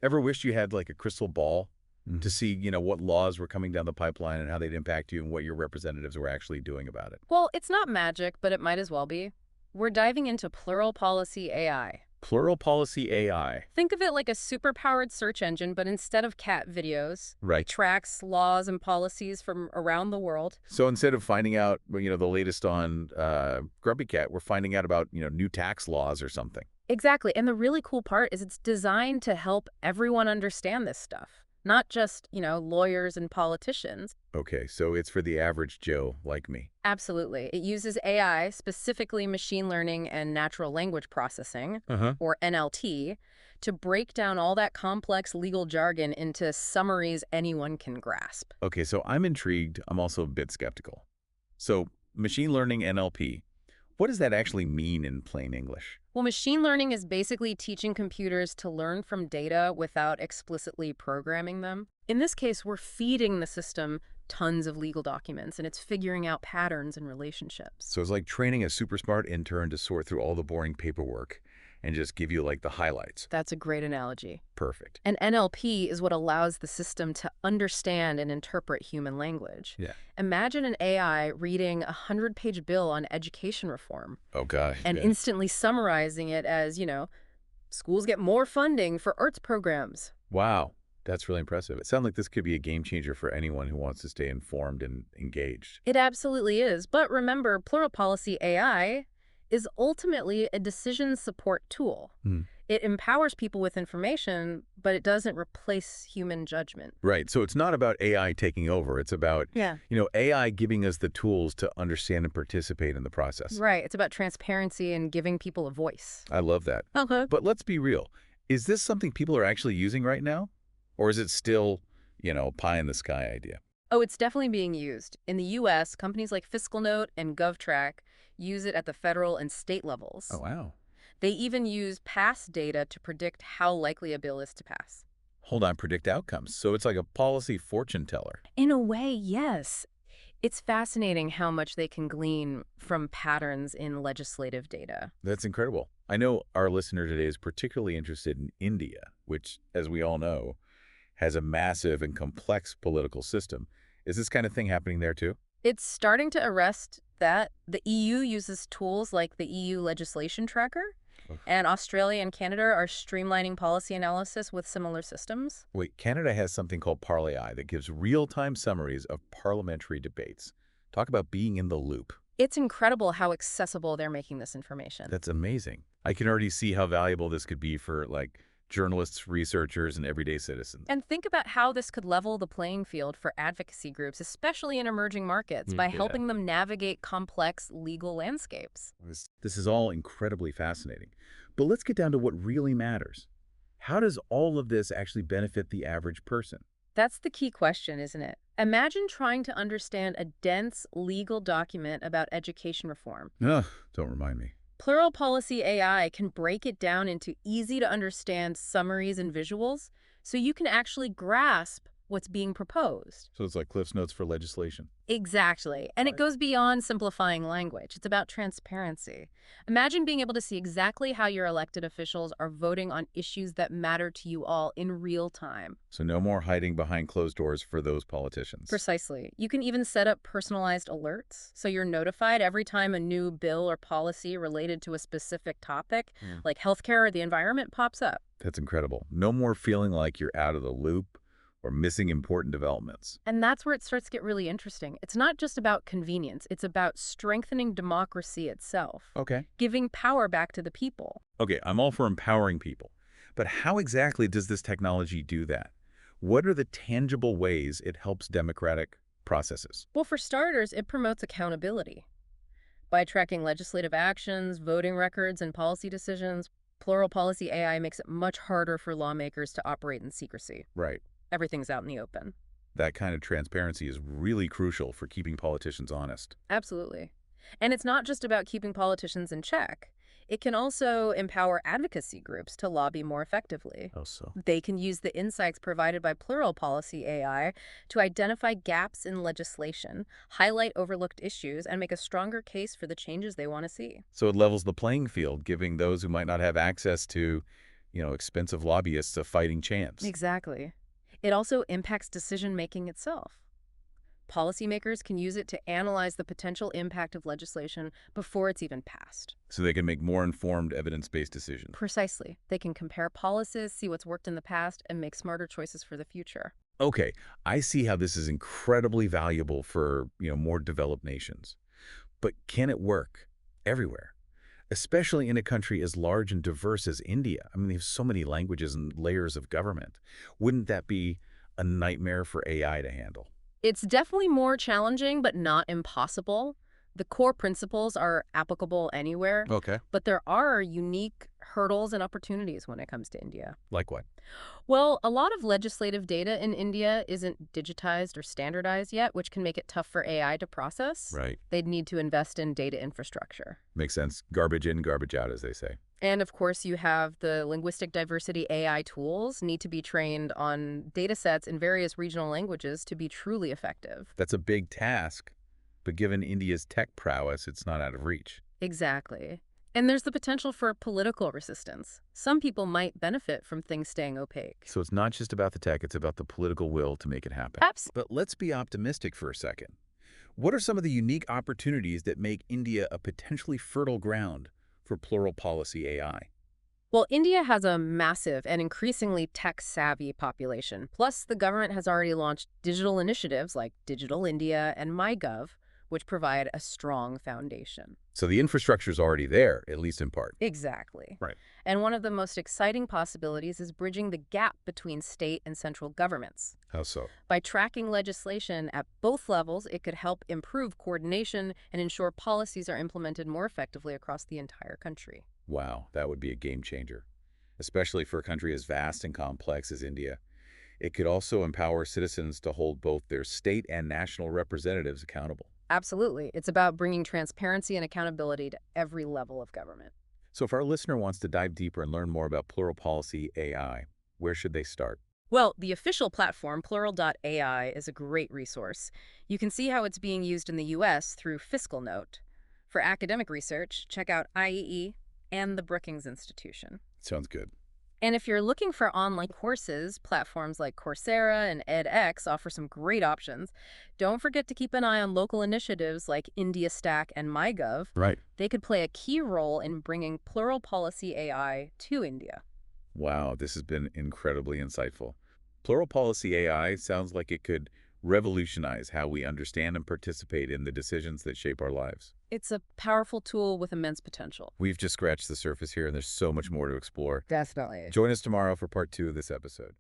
Ever wished you had like a crystal ball Mhm. to see, what laws were coming down the pipeline and how they'd impact you and what your representatives were actually doing about it? Well, it's not magic, but it might as well be. We're diving into Plural Policy AI. Plural Policy AI. Think of it like a superpowered search engine, but instead of cat videos, Right. it tracks laws and policies from around the world. So instead of finding out, the latest on Grumpy Cat, we're finding out about, new tax laws or something. Exactly. And the really cool part is it's designed to help everyone understand this stuff, not just, lawyers and politicians. Okay, so it's for the average Joe like me. Absolutely. It uses AI, specifically machine learning and natural language processing, Uh-huh. or NLT, to break down all that complex legal jargon into summaries anyone can grasp. Okay, so I'm intrigued. I'm also a bit skeptical. So machine learning NLP, what does that actually mean in plain English? Well, machine learning is basically teaching computers to learn from data without explicitly programming them. In this case, we're feeding the system tons of legal documents, and it's figuring out patterns and relationships. So it's like training a super smart intern to sort through all the boring paperwork and just give you like the highlights. That's a great analogy. Perfect. And NLP is what allows the system to understand and interpret human language. Yeah. Imagine an AI reading a 100-page bill on education reform Oh, gosh. and yeah. instantly summarizing it as, schools get more funding for arts programs. Wow. That's really impressive. It sounds like this could be a game changer for anyone who wants to stay informed and engaged. It absolutely is. But remember, Plural Policy AI is ultimately a decision support tool. Hmm. It empowers people with information, but it doesn't replace human judgment. Right. So it's not about AI taking over. It's about, Yeah. AI giving us the tools to understand and participate in the process. Right. It's about transparency and giving people a voice. I love that. Okay. But let's be real. Is this something people are actually using right now? Or is it still, pie in the sky idea? Oh, it's definitely being used. In the U.S., companies like FiscalNote and GovTrack use it at the federal and state levels. Oh, wow. They even use past data to predict how likely a bill is to pass. Hold on, predict outcomes. So it's like a policy fortune teller. In a way, yes. It's fascinating how much they can glean from patterns in legislative data. That's incredible. I know our listener today is particularly interested in India, which, as we all know, has a massive and complex political system. Is this kind of thing happening there too? It's starting to arrest that. The EU uses tools like the EU legislation tracker, Oof. and Australia and Canada are streamlining policy analysis with similar systems. Wait, Canada has something called Parley AI that gives real-time summaries of parliamentary debates. Talk about being in the loop. It's incredible how accessible they're making this information. That's amazing. I can already see how valuable this could be for, journalists, researchers, and everyday citizens. And think about how this could level the playing field for advocacy groups, especially in emerging markets, by Yeah. helping them navigate complex legal landscapes. This is all incredibly fascinating. But let's get down to what really matters. How does all of this actually benefit the average person? That's the key question, isn't it? Imagine trying to understand a dense legal document about education reform. Ugh, don't remind me. Plural Policy AI can break it down into easy-to-understand summaries and visuals, so you can actually grasp what's being proposed. So it's like Cliff's Notes for legislation. Exactly. And it goes beyond simplifying language. It's about transparency. Imagine being able to see exactly how your elected officials are voting on issues that matter to you all in real time. So no more hiding behind closed doors for those politicians. Precisely. You can even set up personalized alerts, so you're notified every time a new bill or policy related to a specific topic, like healthcare or the environment, pops up. That's incredible. No more feeling like you're out of the loop or missing important developments. And that's where it starts to get really interesting. It's not just about convenience. It's about strengthening democracy itself, Okay. giving power back to the people. Okay, I'm all for empowering people. But how exactly does this technology do that? What are the tangible ways it helps democratic processes? Well, for starters, it promotes accountability. By tracking legislative actions, voting records, and policy decisions, Plural Policy AI makes it much harder for lawmakers to operate in secrecy. Right. Everything's out in the open. That kind of transparency is really crucial for keeping politicians honest. Absolutely. And it's not just about keeping politicians in check. It can also empower advocacy groups to lobby more effectively. Oh, so? They can use the insights provided by Plural Policy AI to identify gaps in legislation, highlight overlooked issues, and make a stronger case for the changes they want to see. So it levels the playing field, giving those who might not have access to, expensive lobbyists a fighting chance. Exactly. It also impacts decision-making itself. Policymakers can use it to analyze the potential impact of legislation before it's even passed. So they can make more informed, evidence-based decisions. Precisely. They can compare policies, see what's worked in the past, and make smarter choices for the future. Okay, I see how this is incredibly valuable for, more developed nations. But can it work everywhere? Especially in a country as large and diverse as India. I mean, they have so many languages and layers of government. Wouldn't that be a nightmare for AI to handle? It's definitely more challenging, but not impossible. The core principles are applicable anywhere, Okay. but there are unique hurdles and opportunities when it comes to India. Like what? Well, a lot of legislative data in India isn't digitized or standardized yet, which can make it tough for AI to process. Right. They'd need to invest in data infrastructure. Makes sense. Garbage in, garbage out, as they say. And of course, you have the linguistic diversity AI tools need to be trained on data sets in various regional languages to be truly effective. That's a big task, but given India's tech prowess, it's not out of reach. Exactly. And there's the potential for political resistance. Some people might benefit from things staying opaque. So it's not just about the tech, it's about the political will to make it happen. Absolutely. But let's be optimistic for a second. What are some of the unique opportunities that make India a potentially fertile ground for plural policy AI? Well, India has a massive and increasingly tech-savvy population. Plus, the government has already launched digital initiatives like Digital India and MyGov, which provide a strong foundation. So the infrastructure's already there, at least in part. Exactly. Right. And one of the most exciting possibilities is bridging the gap between state and central governments. How so? By tracking legislation at both levels, it could help improve coordination and ensure policies are implemented more effectively across the entire country. Wow, that would be a game changer, especially for a country as vast and complex as India. It could also empower citizens to hold both their state and national representatives accountable. Absolutely. It's about bringing transparency and accountability to every level of government. So if our listener wants to dive deeper and learn more about Plural Policy AI, where should they start? Well, the official platform, Plural.ai, is a great resource. You can see how it's being used in the U.S. through Fiscal Note. For academic research, check out IEE and the Brookings Institution. Sounds good. And if you're looking for online courses, platforms like Coursera and edX offer some great options. Don't forget to keep an eye on local initiatives like IndiaStack and MyGov. Right. They could play a key role in bringing plural policy AI to India. Wow, this has been incredibly insightful. Plural Policy AI sounds like it could revolutionize how we understand and participate in the decisions that shape our lives. It's a powerful tool with immense potential. We've just scratched the surface here, and there's so much more to explore. Definitely. Join us tomorrow for part 2 of this episode.